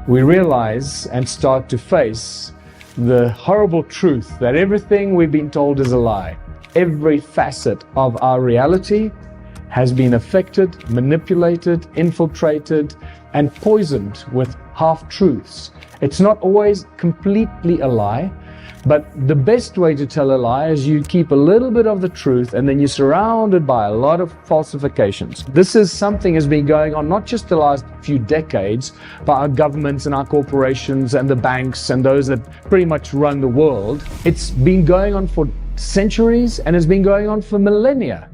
we realize and start to face the horrible truth that everything we've been told is a lie. Every facet of our reality has been affected, manipulated, infiltrated, and poisoned with half-truths. It's not always completely a lie, but the best way to tell a lie is you keep a little bit of the truth and then you're surrounded by a lot of falsifications. This is something has been going on not just the last few decades, but our governments and our corporations and the banks and those that pretty much run the world. It's been going on for centuries and it's been going on for millennia.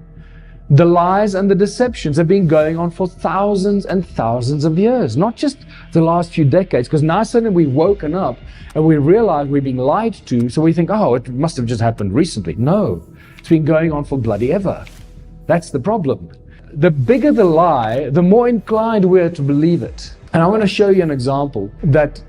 The lies and the deceptions have been going on for thousands and thousands of years, not just the last few decades, because now suddenly we've woken up and we realize we're being lied to, so we think, oh, it must have just happened recently. No, it's been going on for bloody ever. That's the problem. The bigger the lie, the more inclined we are to believe it. And I want to show you an example that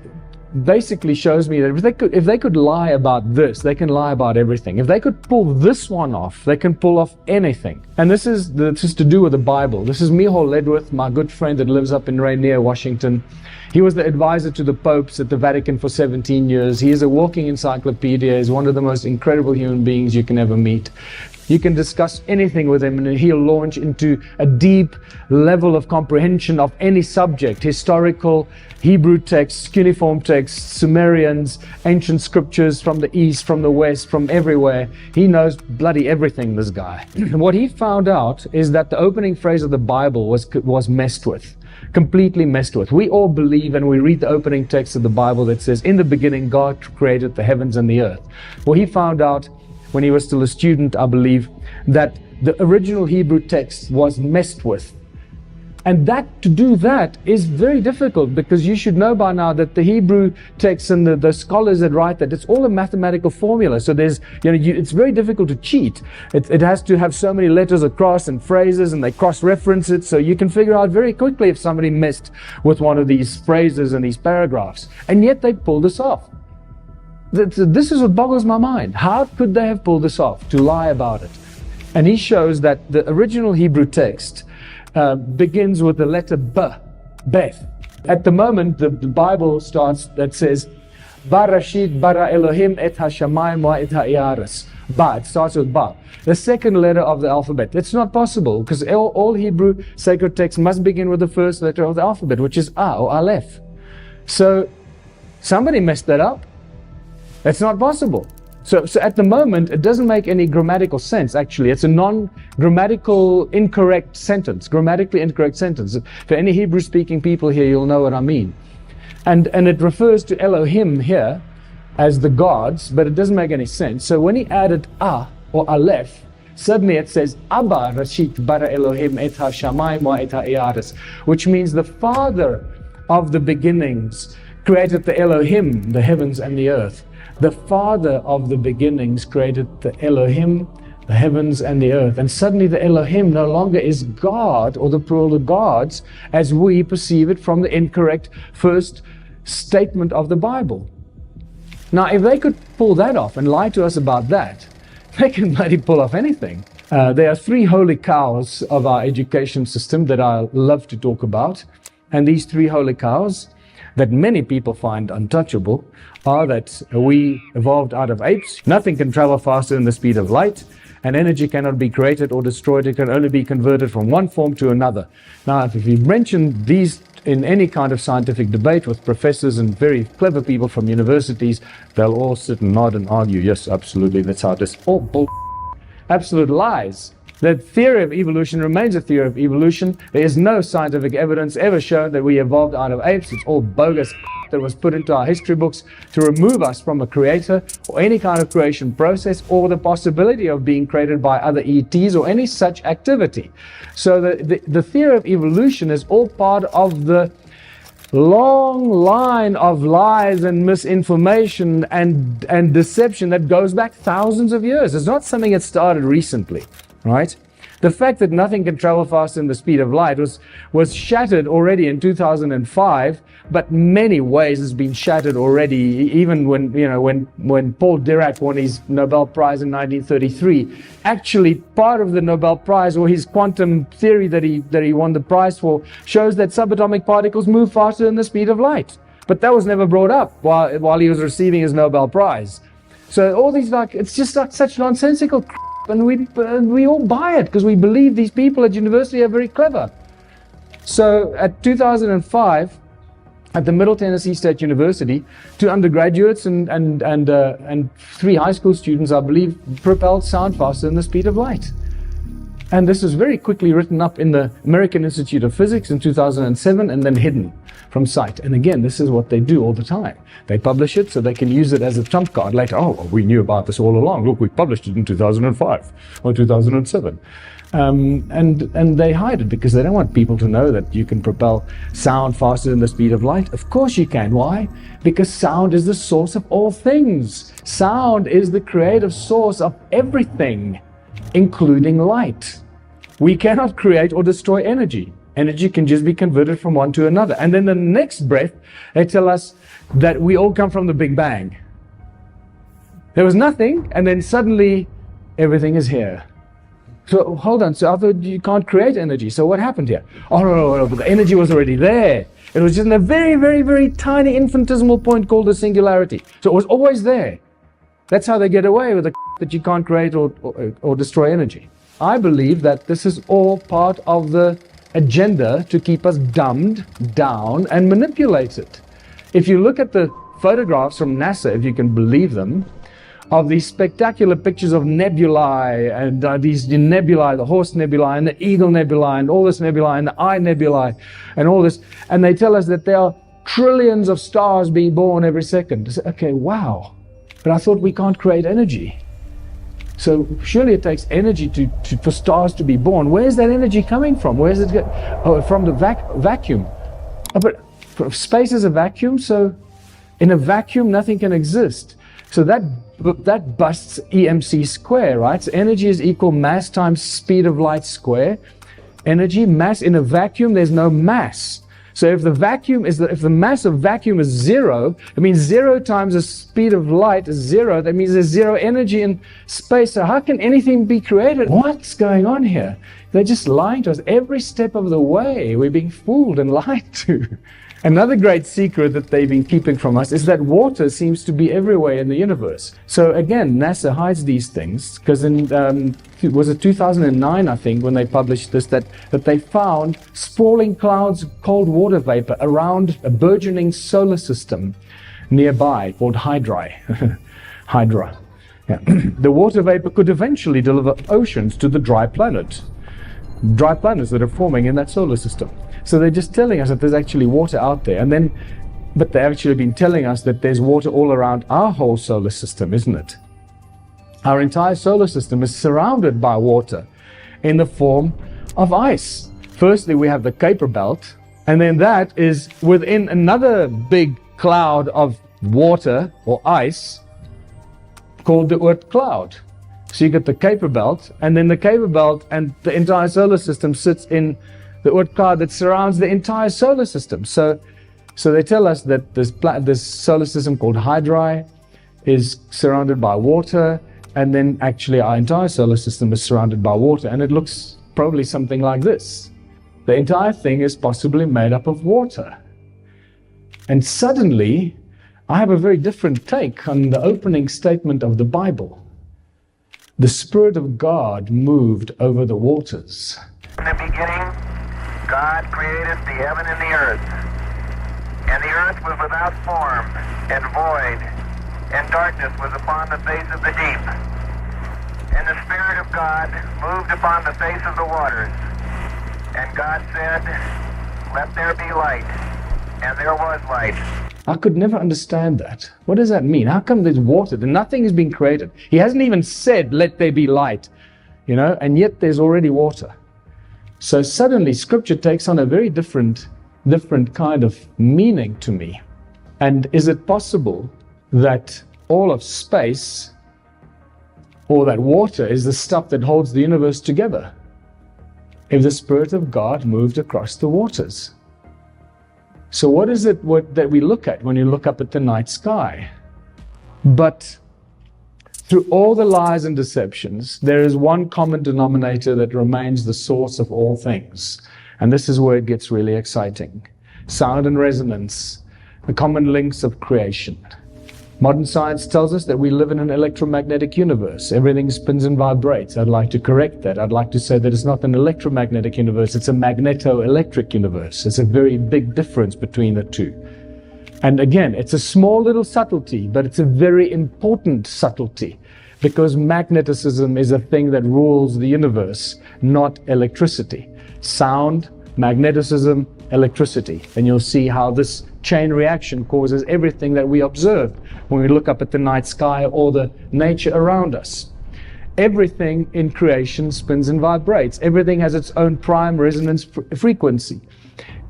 basically shows me that if they could lie about this, they can lie about everything. If they could pull this one off, they can pull off anything. And this is to do with the Bible. This is Miho Ledwith, my good friend that lives up in Rainier, Washington. He was the advisor to the popes at the Vatican for 17 years. He is a walking encyclopedia. He's one of the most incredible human beings you can ever meet. You can discuss anything with him and he'll launch into a deep level of comprehension of any subject: historical, Hebrew texts, cuneiform texts, Sumerians, ancient scriptures from the east, from the west, from everywhere. He knows bloody everything, this guy. What he found out is that the opening phrase of the Bible was messed with. Completely messed with. We all believe and we read the opening text of the Bible that says, "In the beginning God created the heavens and the earth." Well, he found out when he was still a student, I believe, that the original Hebrew text was messed with. And to do that is very difficult, because you should know by now that the Hebrew text and the scholars that write that, it's all a mathematical formula. So it's very difficult to cheat. It has to have so many letters across and phrases, and they cross-reference it, so you can figure out very quickly if somebody messed with one of these phrases and these paragraphs. And yet they pulled this off. This is what boggles my mind. How could they have pulled this off, to lie about it? And he shows that the original Hebrew text begins with the letter B, Beth. At the moment, the Bible starts, that says, Barashit bara Elohim et hashamayim wa et ha'aretz. Ba, it starts with Ba, the second letter of the alphabet. It's not possible, because all Hebrew sacred texts must begin with the first letter of the alphabet, which is A, or Aleph. So somebody messed that up. That's not possible. So at the moment, it doesn't make any grammatical sense, actually. It's a non-grammatical incorrect sentence, grammatically incorrect sentence. For any Hebrew-speaking people here, you'll know what I mean. And it refers to Elohim here as the gods, but it doesn't make any sense. So when he added A, or Aleph, suddenly it says, Abba Rashit bara Elohim et ha-shamayim wa et ha'aretz, which means the Father of the beginnings created the Elohim, the heavens and the earth. The Father of the beginnings created the Elohim, the heavens and the earth. And suddenly the Elohim no longer is God, or the plural of gods, as we perceive it from the incorrect first statement of the Bible. Now, if they could pull that off and lie to us about that, they can bloody pull off anything. There are three holy cows of our education system that I love to talk about. And these three holy cows that many people find untouchable are that we evolved out of apes. Nothing can travel faster than the speed of light, and energy cannot be created or destroyed. It can only be converted from one form to another. Now, if you mention these in any kind of scientific debate with professors and very clever people from universities, they'll all sit and nod and argue, yes, absolutely, that's how it is. All bull, absolute lies. The theory of evolution remains a theory of evolution. There is no scientific evidence ever shown that we evolved out of apes. It's all bogus that was put into our history books to remove us from a creator or any kind of creation process or the possibility of being created by other ETs or any such activity. So the theory of evolution is all part of the long line of lies and misinformation and deception that goes back thousands of years. It's not something that started recently. Right? The fact that nothing can travel faster than the speed of light was shattered already in 2005, but many ways has been shattered already. Even when Paul Dirac won his Nobel Prize in 1933, actually part of the Nobel Prize, or his quantum theory that he won the prize for, shows that subatomic particles move faster than the speed of light. But that was never brought up while he was receiving his Nobel Prize. So all these, like, it's just like such nonsensical crap, and we all buy it because we believe these people at university are very clever. So at 2005, at the Middle Tennessee State University, 2 undergraduates and 3 high school students, I believe, propelled sound faster than the speed of light. And this was very quickly written up in the American Institute of Physics in 2007 and then hidden from sight. And again, this is what they do all the time. They publish it so they can use it as a trump card later. Oh, we knew about this all along. Look, we published it in 2005 or 2007. And they hide it because they don't want people to know that you can propel sound faster than the speed of light. Of course you can. Why? Because sound is the source of all things. Sound is the creative source of everything, including light. We cannot create or destroy energy. Energy can just be converted from one to another. And then the next breath, they tell us that we all come from the Big Bang. There was nothing, and then suddenly everything is here. So hold on, so I thought you can't create energy. So what happened here? Oh, no, but the energy was already there. It was just in a very, very, very tiny infinitesimal point called a singularity. So it was always there. That's how they get away with the that you can't create or destroy energy. I believe that this is all part of the agenda to keep us dumbed down and manipulated. If you look at the photographs from NASA, if you can believe them, of these spectacular pictures of nebulae and these nebulae, the Horse Nebulae and the Eagle Nebulae and all this nebulae and the Eye Nebulae and all this, and they tell us that there are trillions of stars being born every second. Okay, wow. But I thought we can't create energy. So surely it takes energy for stars to be born. Where's that energy coming from? Where's it go? Oh, from the vacuum. Oh, but space is a vacuum, so in a vacuum nothing can exist. So that busts EMC square, right? So energy is equal mass times speed of light square. Energy, mass, in a vacuum there's no mass. So if the mass of vacuum is 0, it means 0 times the speed of light is 0. That means there's 0 energy in space. So how can anything be created? What's going on here? They're just lying to us every step of the way. We're being fooled and lied to. Another great secret that they've been keeping from us is that water seems to be everywhere in the universe. So again, NASA hides these things because was it 2009, I think, when they published this, that they found sprawling clouds of cold water vapor around a burgeoning solar system nearby called Hydra. Hydra. Yeah. The water vapor could eventually deliver oceans to the dry planets that are forming in that solar system. So they're just telling us that there's actually water out there, but they've actually been telling us that there's water all around our whole solar system, isn't it? Our entire solar system is surrounded by water in the form of ice. Firstly, we have the Kuiper Belt, and then that is within another big cloud of water or ice called the Oort cloud. So you get the Kuiper Belt, and then the Kuiper Belt and the entire solar system sits in the Oort cloud that surrounds the entire solar system. So they tell us that this solar system called Hydra is surrounded by water, and then actually our entire solar system is surrounded by water, and it looks probably something like this. The entire thing is possibly made up of water. And suddenly, I have a very different take on the opening statement of the Bible. The Spirit of God moved over the waters. In the beginning, God created the heaven and the earth. And the earth was without form and void, and darkness was upon the face of the deep. And the Spirit of God moved upon the face of the waters. And God said, "Let there be light." And there was light. I could never understand that. What does that mean? How come there's water and nothing has been created? He hasn't even said, "Let there be light," and yet there's already water. So suddenly Scripture takes on a very different kind of meaning to me. And is it possible that all of space or that water is the stuff that holds the universe together? If the Spirit of God moved across the waters. So what is it that we look at when you look up at the night sky? But through all the lies and deceptions, there is one common denominator that remains the source of all things. And this is where it gets really exciting. Sound and resonance. the common links of creation. Modern science tells us that we live in an electromagnetic universe. Everything spins and vibrates. I'd like to correct that. I'd like to say that it's not an electromagnetic universe, it's a magneto-electric universe. There's a very big difference between the two. And again, it's a small little subtlety, but it's a very important subtlety, because magnetism is a thing that rules the universe, not electricity. Sound, magneticism, electricity. And you'll see how this chain reaction causes everything that we observe when we look up at the night sky or the nature around us. Everything in creation spins and vibrates. Everything has its own prime resonance frequency.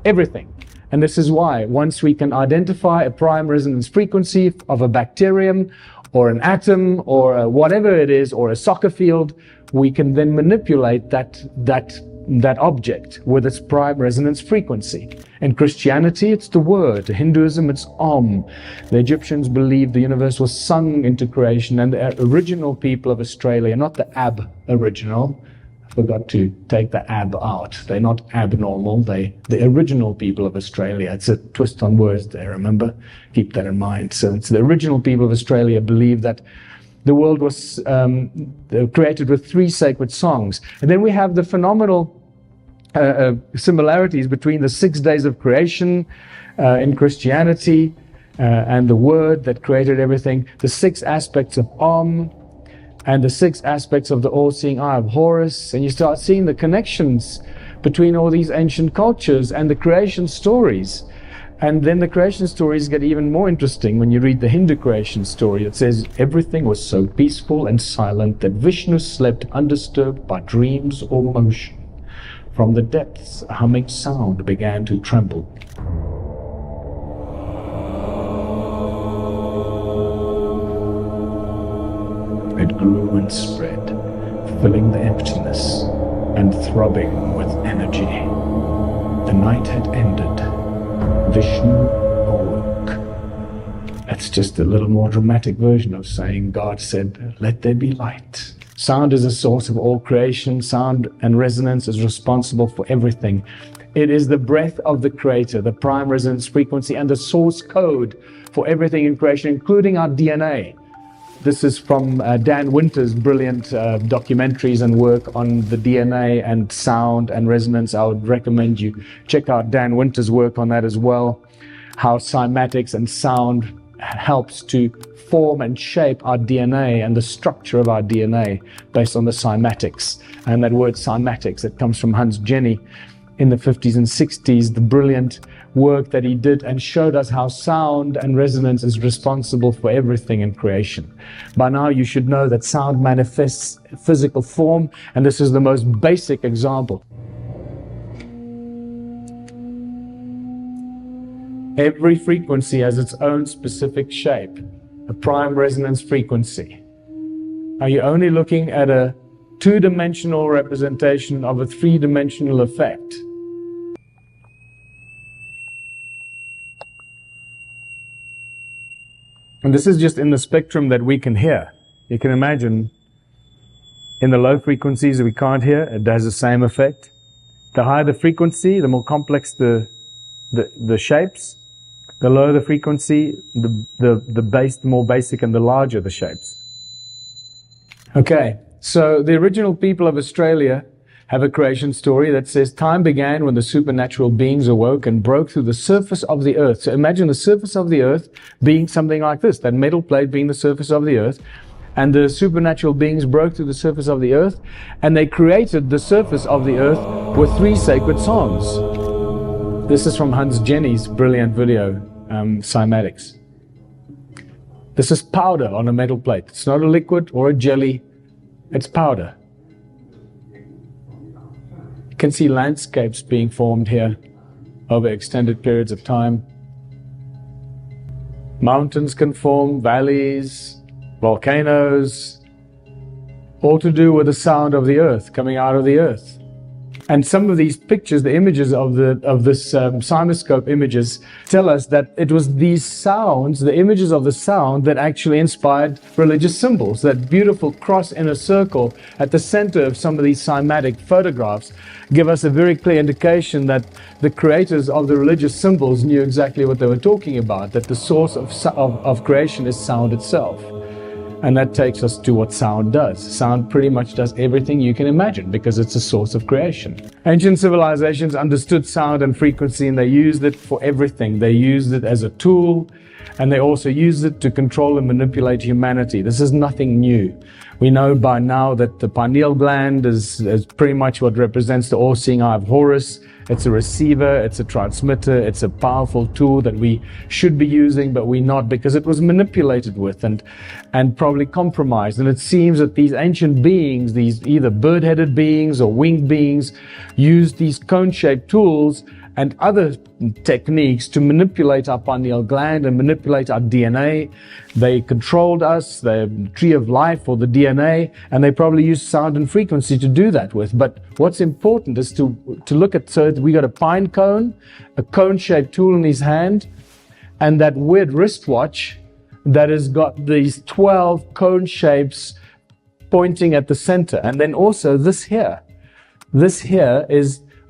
Everything. And this is why once we can identify a prime resonance frequency of a bacterium or an atom or whatever it is, or a soccer field, we can then manipulate that object with its prime resonance frequency. In Christianity, it's the word. In Hinduism, it's Om. The Egyptians believed the universe was sung into creation, and the original people of Australia, not the aboriginal, I forgot to take the ab out. They're not abnormal. The original people of Australia. It's a twist on words there, remember? Keep that in mind. So it's the original people of Australia believed that the world was created with 3 sacred songs. And then we have the phenomenal similarities between the 6 days of creation in Christianity and the word that created everything, the 6 aspects of Om, and the 6 aspects of the all-seeing eye of Horus. And you start seeing the connections between all these ancient cultures and the creation stories. And then the creation stories get even more interesting when you read the Hindu creation story. It says, everything was so peaceful and silent that Vishnu slept undisturbed by dreams or motion. From the depths, a humming sound began to tremble. It grew and spread, filling the emptiness and throbbing with energy. The night had ended. Vishnu awoke. That's just a little more dramatic version of saying God said, let there be light. Sound is the source of all creation. Sound and resonance is responsible for everything. It is the breath of the Creator, the prime resonance frequency, and the source code for everything in creation, including our DNA. This is from Dan Winter's brilliant documentaries and work on the DNA and sound and resonance. I would recommend you check out Dan Winter's work on that as well. How cymatics and sound helps to form and shape our DNA and the structure of our DNA based on the cymatics. And that word cymatics, it comes from Hans Jenny in the 50s and 60s, the brilliant work that he did and showed us how sound and resonance is responsible for everything in creation. By now you should know that sound manifests physical form, and this is the most basic example. Every frequency has its own specific shape, a prime resonance frequency. Are you only looking at a 2-dimensional representation of a 3-dimensional effect? And this is just in the spectrum that we can hear. You can imagine in the low frequencies that we can't hear, it has the same effect. The higher the frequency, the more complex the shapes. The lower the frequency, the more basic and the larger the shapes. Okay, so the original people of Australia have a creation story that says time began when the supernatural beings awoke and broke through the surface of the earth. So imagine the surface of the earth being something like this, that metal plate being the surface of the earth, and the supernatural beings broke through the surface of the earth, and they created the surface of the earth with 3 sacred songs. This is from Hans Jenny's brilliant video, Cymatics. This is powder on a metal plate. It's not a liquid or a jelly, it's powder. You can see landscapes being formed here over extended periods of time. Mountains can form, valleys, volcanoes, all to do with the sound of the earth coming out of the earth. And some of these pictures, the images of this CymaScope images, tell us that it was these sounds, the images of the sound, that actually inspired religious symbols. That beautiful cross in a circle at the center of some of these cymatic photographs give us a very clear indication that the creators of the religious symbols knew exactly what they were talking about, that the source of creation is sound itself. And that takes us to what sound does. Sound pretty much does everything you can imagine because it's a source of creation. Ancient civilizations understood sound and frequency, and they used it for everything. They used it as a tool, and they also used it to control and manipulate humanity. This is nothing new. We know by now that the pineal gland is pretty much what represents the all-seeing eye of Horus. It's a receiver, it's a transmitter, it's a powerful tool that we should be using, but we're not, because it was manipulated with and probably compromised. And it seems that these ancient beings, these either bird-headed beings or winged beings, used these cone-shaped tools and other techniques to manipulate our pineal gland and manipulate our DNA. They controlled us, the tree of life or the DNA, and they probably used sound and frequency to do that with. But what's important is to look at, so we got a pine cone, a cone-shaped tool in his hand, and that weird wristwatch that has got these 12 cone shapes pointing at the center. And then also this here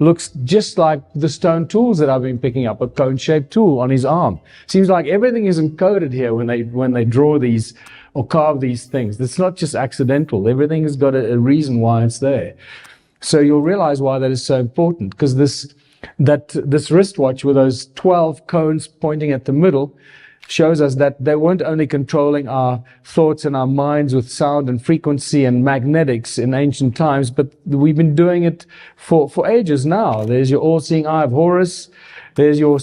looks just like the stone tools that I've been picking up, a cone-shaped tool on his arm. Seems like everything is encoded here when they draw these or carve these things. It's not just accidental. Everything has got a reason why it's there. So you'll realize why that is so important, because this wristwatch with those 12 cones pointing at the middle shows us that they weren't only controlling our thoughts and our minds with sound and frequency and magnetics in ancient times, but we've been doing it for ages now. There's your all-seeing eye of Horus. There's your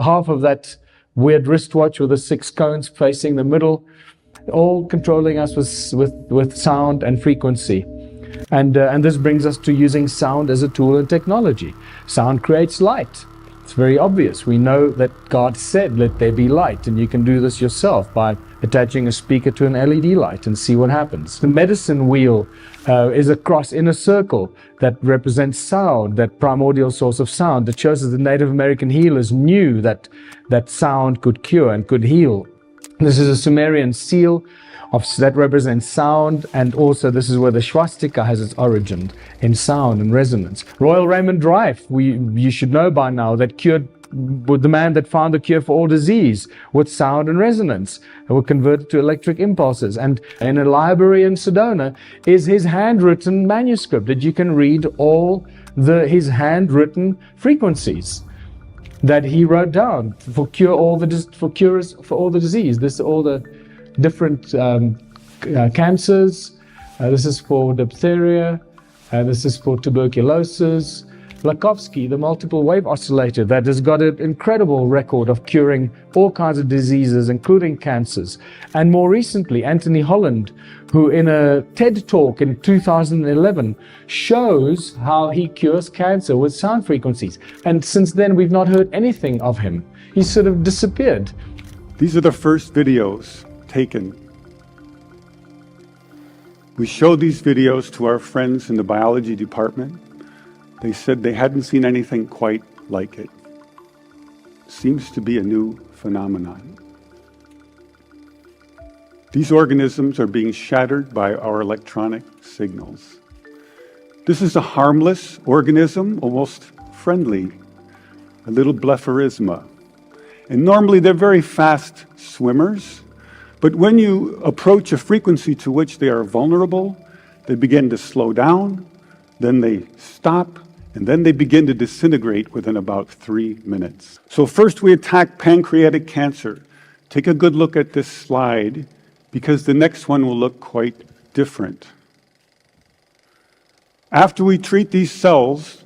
half of that weird wristwatch with the 6 cones facing the middle, all controlling us with sound and frequency. And this brings us to using sound as a tool in technology. Sound creates light. It's very obvious. We know that God said, "Let there be light," and you can do this yourself by attaching a speaker to an LED light and see what happens. The medicine wheel is a cross in a circle that represents sound, that primordial source of sound, that shows that the Native American healers knew that sound could cure and could heal. This is a Sumerian seal that represents sound, and also this is where the swastika has its origin, in sound and resonance. Royal Raymond Rife, you should know by now, that cured with the man that found the cure for all disease with sound and resonance, and were converted to electric impulses. And in a library in Sedona is his handwritten manuscript that you can read all his handwritten frequencies that he wrote down for cures for all the disease. This all the different cancers. This is for diphtheria. This is for tuberculosis. Lakovsky, the multiple wave oscillator, that has got an incredible record of curing all kinds of diseases, including cancers. And more recently, Anthony Holland, who in a TED talk in 2011 shows how he cures cancer with sound frequencies. And since then, we've not heard anything of him. He's sort of disappeared. These are the first videos taken. We showed these videos to our friends in the biology department. They said they hadn't seen anything quite like it. Seems to be a new phenomenon. These organisms are being shattered by our electronic signals. This is a harmless organism, almost friendly, a little Blepharisma. And normally they're very fast swimmers, but when you approach a frequency to which they are vulnerable, they begin to slow down, then they stop, and then they begin to disintegrate within about 3 minutes. So first we attack pancreatic cancer. Take a good look at this slide, because the next one will look quite different. After we treat these cells,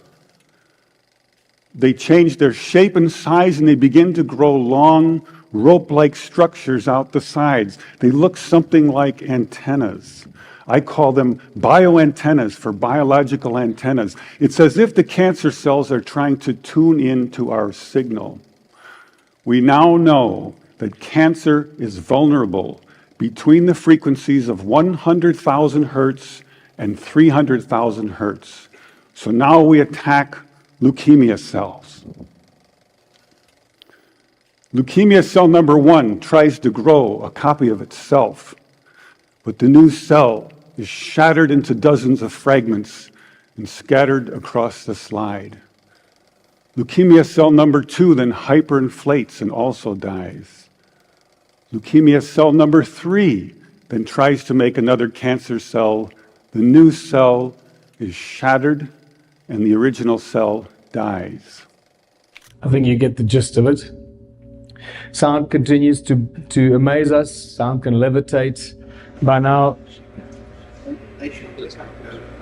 they change their shape and size, and they begin to grow long, rope-like structures out the sides. They look something like antennas. I call them bioantennas, for biological antennas. It's as if the cancer cells are trying to tune in to our signal. We now know that cancer is vulnerable between the frequencies of 100,000 hertz and 300,000 hertz. So now we attack leukemia cells. Leukemia cell number 1 tries to grow a copy of itself, but the new cell is shattered into dozens of fragments and scattered across the slide. Leukemia cell number 2 then hyperinflates and also dies. Leukemia cell number 3 then tries to make another cancer cell. The new cell is shattered and the original cell dies. I think you get the gist of it. Sound continues to amaze us. Sound can levitate. By now,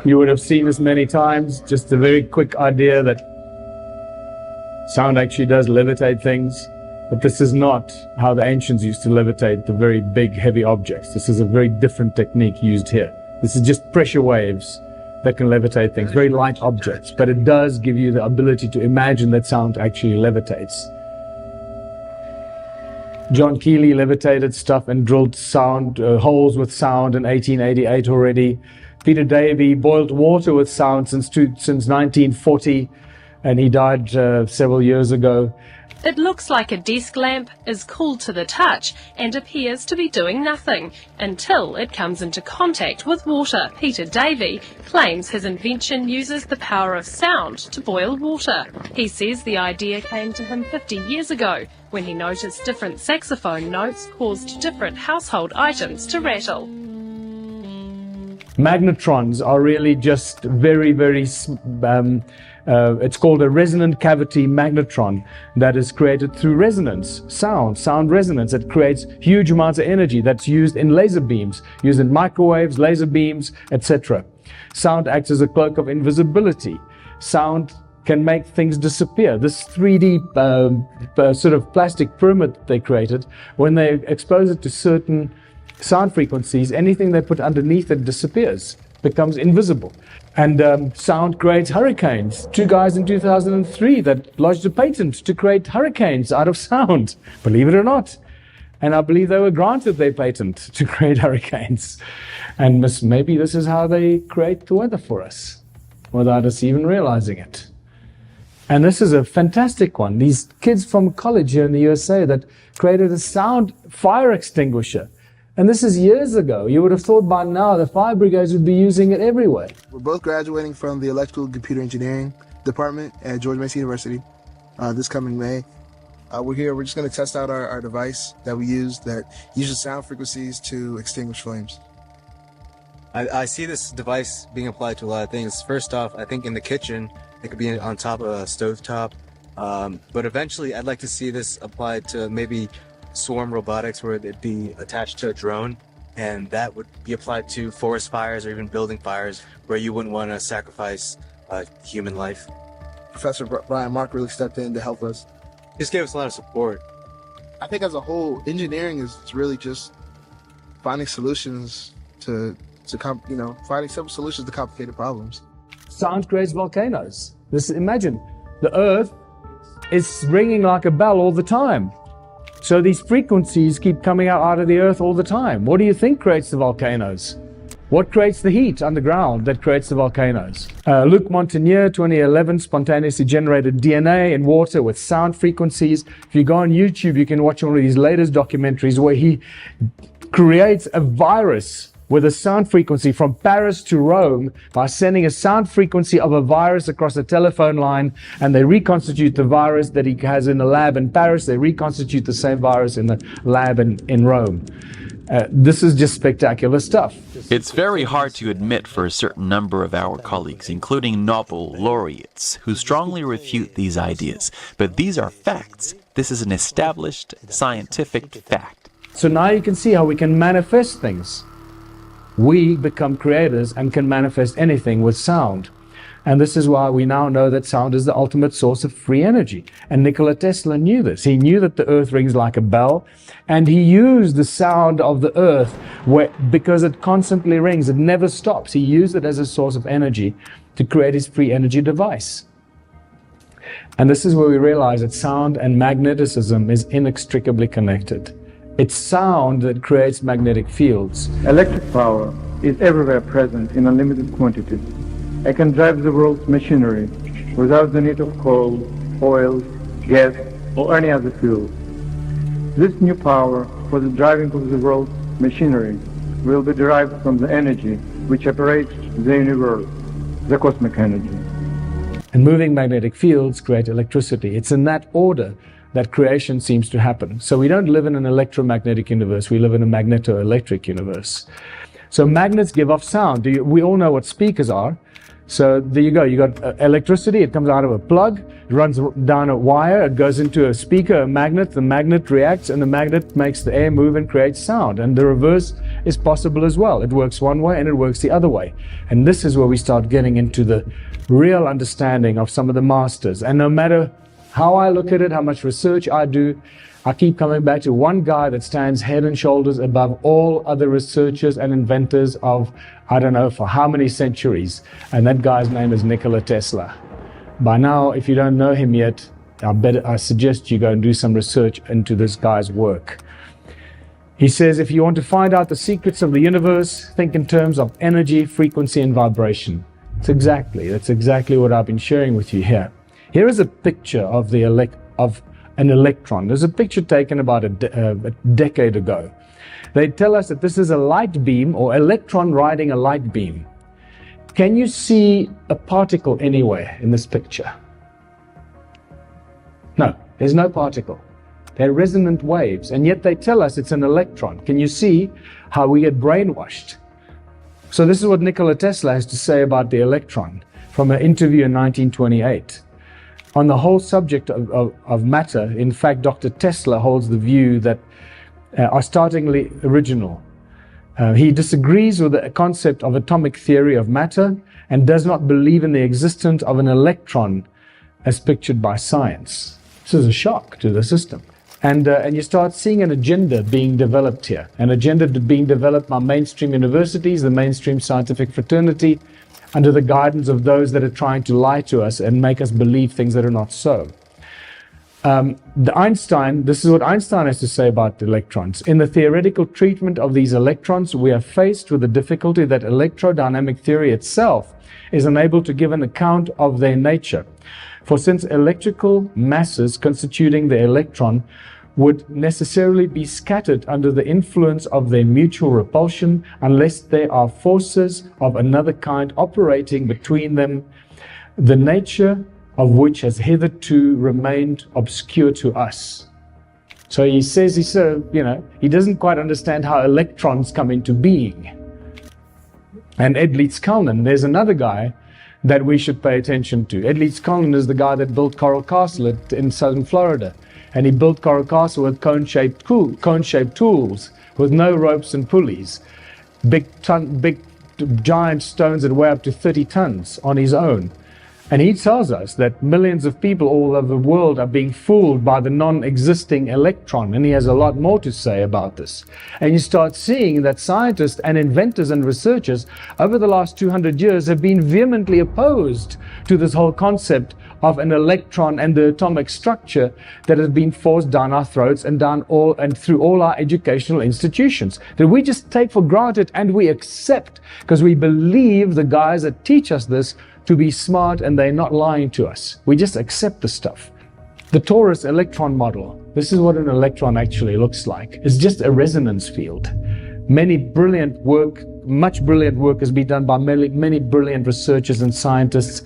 you would have seen this many times. Just a very quick idea that sound actually does levitate things. But this is not how the ancients used to levitate the very big, heavy objects. This is a very different technique used here. This is just pressure waves that can levitate things, very light objects. But it does give you the ability to imagine that sound actually levitates. John Keely levitated stuff and drilled sound, holes with sound in 1888 already. Peter Davey boiled water with sound since 1940, and he died several years ago. It looks like a desk lamp is cool to the touch and appears to be doing nothing until it comes into contact with water. Peter Davey claims his invention uses the power of sound to boil water. He says the idea came to him 50 years ago when he noticed different saxophone notes caused different household items to rattle. Magnetrons are really just very, very it's called a resonant cavity magnetron that is created through resonance, sound resonance. It creates huge amounts of energy that's used in laser beams, used in microwaves, laser beams, etc. Sound acts as a cloak of invisibility. Sound can make things disappear. This 3D sort of plastic pyramid they created, when they expose it to certain sound frequencies, anything they put underneath it disappears, becomes invisible. And sound creates hurricanes. 2 guys in 2003 that lodged a patent to create hurricanes out of sound, believe it or not. And I believe they were granted their patent to create hurricanes. And maybe this is how they create the weather for us, without us even realizing it. And this is a fantastic one. These kids from college here in the USA that created a sound fire extinguisher. And this is years ago. You would have thought by now the fire brigades would be using it everywhere. We're both graduating from the Electrical and Computer Engineering Department at George Mason University this coming May. We're just going to test out our device that we use that uses sound frequencies to extinguish flames. I see this device being applied to a lot of things. First off, I think in the kitchen, it could be on top of a stovetop. But eventually, I'd like to see this applied to maybe swarm robotics, where it'd be attached to a drone, and that would be applied to forest fires or even building fires where you wouldn't want to sacrifice human life. Professor Brian Mark really stepped in to help us. Just gave us a lot of support. I think as a whole, engineering is really just finding solutions finding simple solutions to complicated problems. Sound creates volcanoes. Imagine, the earth is ringing like a bell all the time. So these frequencies keep coming out of the earth all the time. What do you think creates the volcanoes? What creates the heat underground that creates the volcanoes? Luc Montagnier, 2011, spontaneously generated DNA in water with sound frequencies. If you go on YouTube, you can watch one of these latest documentaries where he creates a virus with a sound frequency from Paris to Rome by sending a sound frequency of a virus across a telephone line, and they reconstitute the virus that he has in the lab in Paris. They reconstitute the same virus in the lab in Rome. This is just spectacular stuff. It's very hard to admit for a certain number of our colleagues, including Nobel laureates, who strongly refute these ideas. But these are facts. This is an established scientific fact. So now you can see how we can manifest things. We become creators and can manifest anything with sound. And this is why we now know that sound is the ultimate source of free energy. And Nikola Tesla knew this. He knew that the earth rings like a bell, and he used the sound of the earth because it constantly rings. It never stops. He used it as a source of energy to create his free energy device. And this is where we realize that sound and magneticism is inextricably connected. It's sound that creates magnetic fields. Electric power is everywhere present in unlimited quantities. I can drive the world's machinery without the need of coal, oil, gas, or any other fuel. This new power for the driving of the world's machinery will be derived from the energy which operates the universe, the cosmic energy. And moving magnetic fields create electricity. It's in that order that creation seems to happen. So we don't live in an electromagnetic universe, we live in a magneto-electric universe. So magnets give off sound. We all know what speakers are. So there you go, you got electricity, it comes out of a plug, it runs down a wire, it goes into a speaker, a magnet, the magnet reacts, and the magnet makes the air move and creates sound. And the reverse is possible as well. It works one way and it works the other way. And this is where we start getting into the real understanding of some of the masters. And no matter how I look at it, how much research I do, I keep coming back to one guy that stands head and shoulders above all other researchers and inventors of, I don't know, for how many centuries. And that guy's name is Nikola Tesla. By now, if you don't know him yet, I suggest you go and do some research into this guy's work. He says, if you want to find out the secrets of the universe, think in terms of energy, frequency, and vibration. That's exactly what I've been sharing with you here. Here is a picture of an electron. There's a picture taken about a decade ago. They tell us that this is a light beam or electron riding a light beam. Can you see a particle anywhere in this picture? No, there's no particle. They're resonant waves, and yet they tell us it's an electron. Can you see how we get brainwashed? So this is what Nikola Tesla has to say about the electron from an interview in 1928. On the whole subject of matter, in fact, Dr. Tesla holds the view that are startlingly original. He disagrees with the concept of atomic theory of matter and does not believe in the existence of an electron as pictured by science. This is a shock to the system. And you start seeing an agenda being developed here, an agenda being developed by mainstream universities, the mainstream scientific fraternity, under the guidance of those that are trying to lie to us and make us believe things that are not so. This is what Einstein has to say about the electrons. In the theoretical treatment of these electrons, we are faced with the difficulty that electrodynamic theory itself is unable to give an account of their nature. For since electrical masses constituting the electron would necessarily be scattered under the influence of their mutual repulsion unless there are forces of another kind operating between them, the nature of which has hitherto remained obscure to us. So he says, he doesn't quite understand how electrons come into being. And Ed Leeds-Kalnin, there's another guy that we should pay attention to. Ed Leeds-Kalnin is the guy that built Coral Castle in southern Florida. And he built Coral Castle with cone-shaped tools, with no ropes and pulleys. Big giant stones that weigh up to 30 tons on his own. And he tells us that millions of people all over the world are being fooled by the non-existing electron. And he has a lot more to say about this. And you start seeing that scientists and inventors and researchers over the last 200 years have been vehemently opposed to this whole concept of an electron and the atomic structure that has been forced down our throats and through all our educational institutions that we just take for granted and we accept because we believe the guys that teach us this to be smart and they're not lying to us. We just accept the stuff. The torus electron model, this is what an electron actually looks like. It's just a resonance field. Much brilliant work has been done by many brilliant researchers and scientists.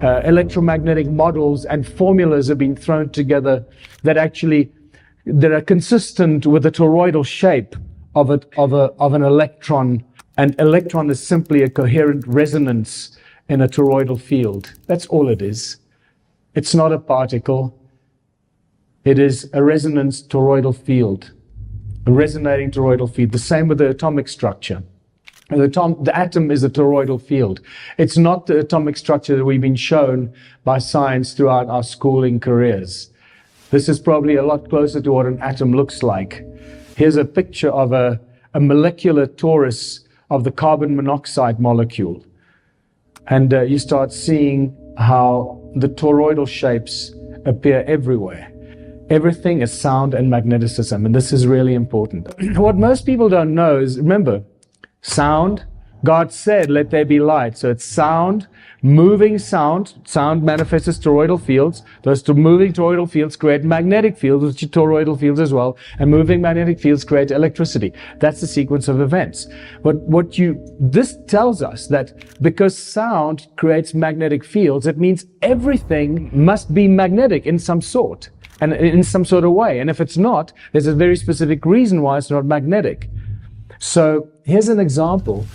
Electromagnetic models and formulas have been thrown together that are consistent with the toroidal shape of an electron. An electron is simply a coherent resonance in a toroidal field. That's all it is. It's not a particle. It is a resonance toroidal field, a resonating toroidal field. The same with the atomic structure. The atom is a toroidal field. It's not the atomic structure that we've been shown by science throughout our schooling careers. This is probably a lot closer to what an atom looks like. Here's a picture of a molecular torus of the carbon monoxide molecule. And you start seeing how the toroidal shapes appear everywhere. Everything is sound and magneticism, and this is really important. What most people don't know is, remember, sound, God said, let there be light. So it's sound, moving sound. Sound manifests as toroidal fields. Those moving toroidal fields create magnetic fields, which are toroidal fields as well. And moving magnetic fields create electricity. That's the sequence of events. But this tells us that because sound creates magnetic fields, it means everything must be magnetic in some sort. And in some sort of way. And if it's not, there's a very specific reason why it's not magnetic. So here's an example.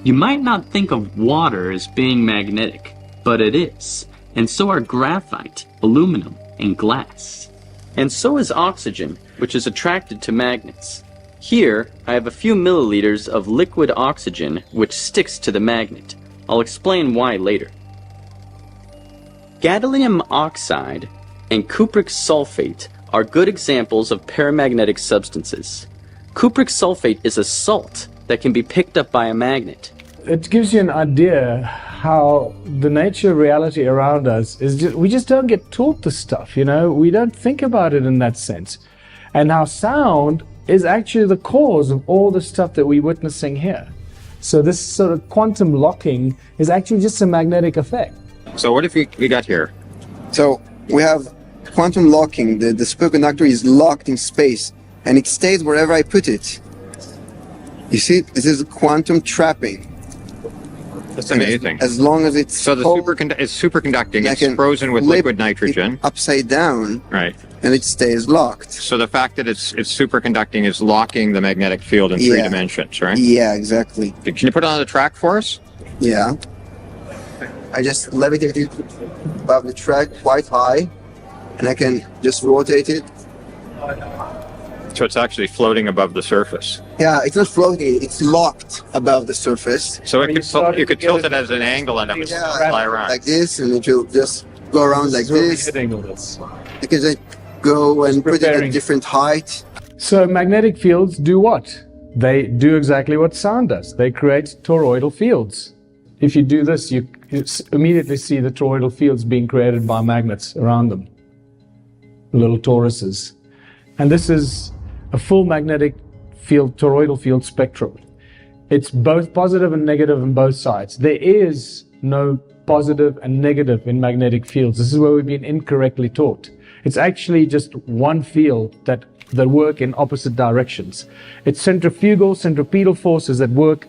You might not think of water as being magnetic, but it is. And so are graphite, aluminum, and glass. And so is oxygen, which is attracted to magnets. Here, I have a few milliliters of liquid oxygen which sticks to the magnet. I'll explain why later. Gadolinium oxide and cupric sulfate are good examples of paramagnetic substances. Cupric sulfate is a salt that can be picked up by a magnet. It gives you an idea how the nature of reality around us is we just don't get taught this stuff, we don't think about it in that sense. And how sound is actually the cause of all the stuff that we're witnessing here. So this sort of quantum locking is actually just a magnetic effect. So what have we got here? So we have quantum locking. The superconductor is locked in space and it stays wherever I put it. You see, this is quantum trapping. That's amazing. As long as it's so it's superconducting. It's frozen with liquid nitrogen. Upside down. Right. And it stays locked. So the fact that it's superconducting is locking the magnetic field in 3 dimensions, right? Yeah, exactly. Can you put it on the track for us? Yeah. I just levitate it above the track quite high, and I can just rotate it. So it's actually floating above the surface. Yeah, it's not floating, it's locked above the surface. So you could tilt it as an angle and it would fly around. Like this, and it will just go around like this. You can just go and put it at a different height. So magnetic fields do what? They do exactly what sound does. They create toroidal fields. If you do this, you immediately see the toroidal fields being created by magnets around them, little toruses. And this is a full magnetic field, toroidal field spectrum. It's both positive and negative on both sides. There is no positive and negative in magnetic fields. This is where we've been incorrectly taught. It's actually just one field that work in opposite directions. It's centripetal forces that work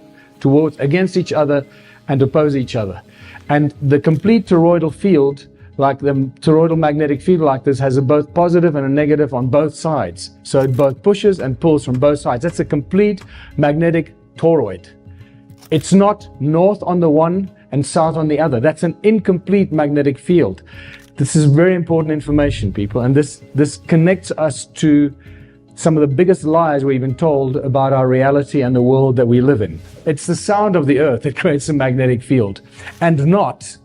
against each other and oppose each other. And the complete toroidal field, like the toroidal magnetic field like this, has a both positive and a negative on both sides. So it both pushes and pulls from both sides. That's a complete magnetic toroid. It's not north on the one and south on the other. That's an incomplete magnetic field. This is very important information, people, and this connects us to some of the biggest lies we've been told about our reality and the world that we live in. It's the sound of the earth that creates a magnetic field, and not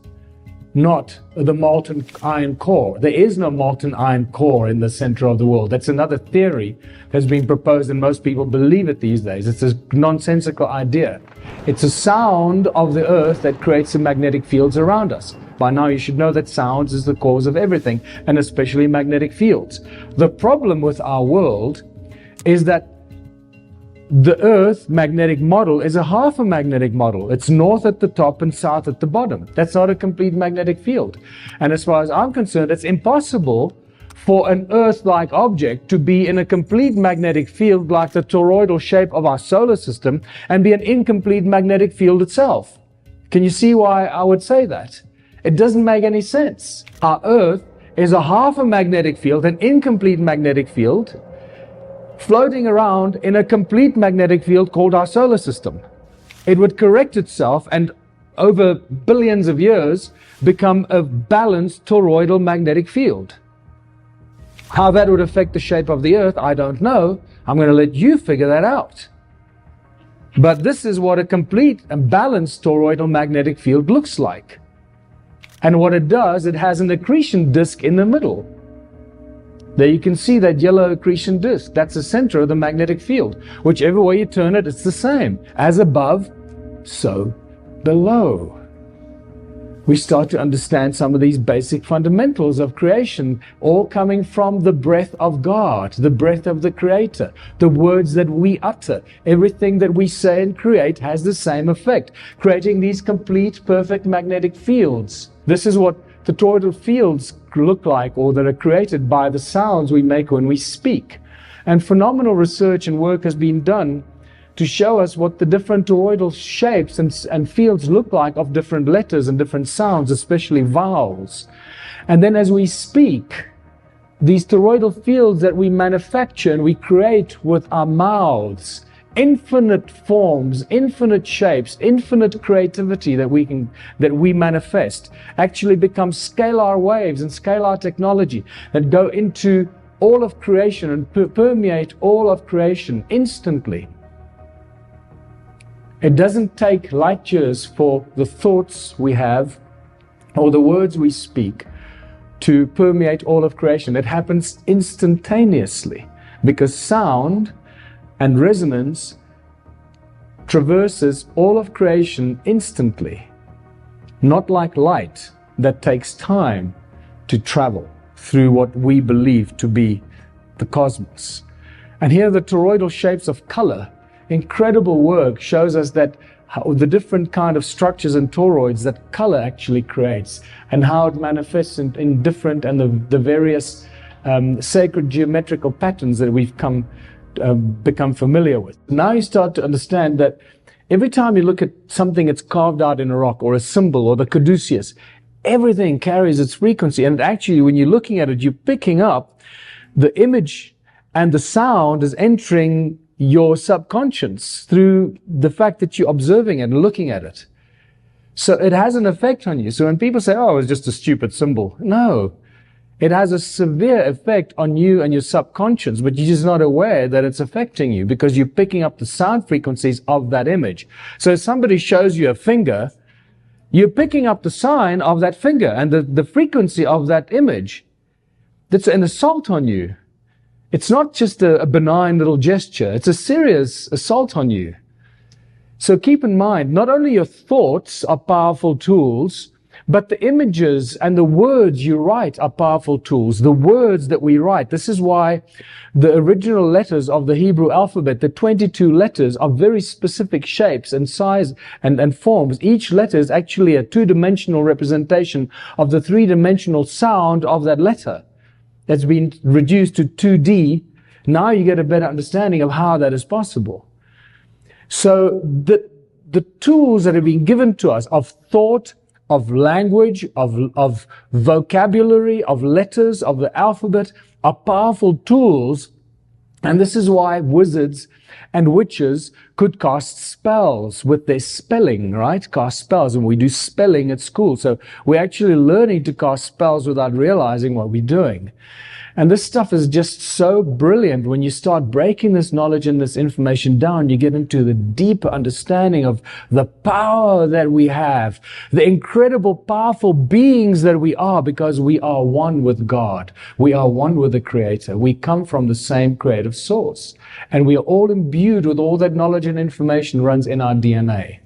the molten iron core. There is no molten iron core in the center of the world. That's another theory that's been proposed, and most people believe it these days. It's a nonsensical idea. It's a sound of the earth that creates the magnetic fields around us. By now you should know that sound is the cause of everything, and especially magnetic fields. The problem with our world is that the Earth magnetic model is a half a magnetic model. It's north at the top and south at the bottom. That's not a complete magnetic field. And as far as I'm concerned, it's impossible for an Earth-like object to be in a complete magnetic field like the toroidal shape of our solar system and be an incomplete magnetic field itself. Can you see why I would say that? It doesn't make any sense. Our Earth is a half a magnetic field, an incomplete magnetic field, floating around in a complete magnetic field called our solar system. It would correct itself and over billions of years become a balanced toroidal magnetic field. How that would affect the shape of the Earth, I don't know. I'm going to let you figure that out. But this is what a complete and balanced toroidal magnetic field looks like. And what it does, it has an accretion disk in the middle. There you can see that yellow accretion disk. That's the center of the magnetic field. Whichever way you turn it, it's the same. As above, so below. we start to understand some of these basic fundamentals of creation, all coming from the breath of God, the breath of the Creator, the words that we utter. Everything that we say and create has the same effect, creating these complete, perfect magnetic fields. This is what the toroidal fields look like, or that are created by the sounds we make when we speak. And phenomenal research and work has been done to show us what the different toroidal shapes and fields look like of different letters and different sounds, especially vowels. And then as we speak, these toroidal fields that we manufacture and we create with our mouths, infinite forms, infinite shapes, infinite creativity that we manifest, actually become scalar waves and scalar technology that go into all of creation and permeate all of creation instantly. It doesn't take light years for the thoughts we have or the words we speak to permeate all of creation. It happens instantaneously because sound and resonance traverses all of creation instantly, not like light that takes time to travel through what we believe to be the cosmos. And here the toroidal shapes of color, incredible work shows us that how the different kind of structures and toroids that color actually creates and how it manifests in different and the various sacred geometrical patterns that we've become familiar with. Now you start to understand that every time you look at something that's carved out in a rock or a symbol or the caduceus, everything carries its frequency, and actually when you're looking at it, you're picking up the image and the sound is entering your subconscious through the fact that you're observing it and looking at it. So it has an effect on you. So when people say, oh, it's just a stupid symbol. No, it has a severe effect on you and your subconscious, but you're just not aware that it's affecting you because you're picking up the sound frequencies of that image. So if somebody shows you a finger, you're picking up the sign of that finger and the frequency of that image. That's an assault on you. It's not just a benign little gesture. It's a serious assault on you. So keep in mind, not only your thoughts are powerful tools, but the images and the words you write are powerful tools. The words that we write. This is why the original letters of the Hebrew alphabet, the 22 letters, are very specific shapes and size and forms. Each letter is actually a two-dimensional representation of the three-dimensional sound of that letter. That's been reduced to 2D. Now you get a better understanding of how that is possible. So the tools that have been given to us of thought, of language, of vocabulary, of letters, of the alphabet are powerful tools. And this is why wizards and witches could cast spells with their spelling, right? Cast spells. And we do spelling at school. So we're actually learning to cast spells without realizing what we're doing. And this stuff is just so brilliant. When you start breaking this knowledge and this information down, you get into the deeper understanding of the power that we have, the incredible, powerful beings that we are, because we are one with God. We are one with the Creator. We come from the same creative source. And we are all imbued with all that knowledge and information runs in our DNA.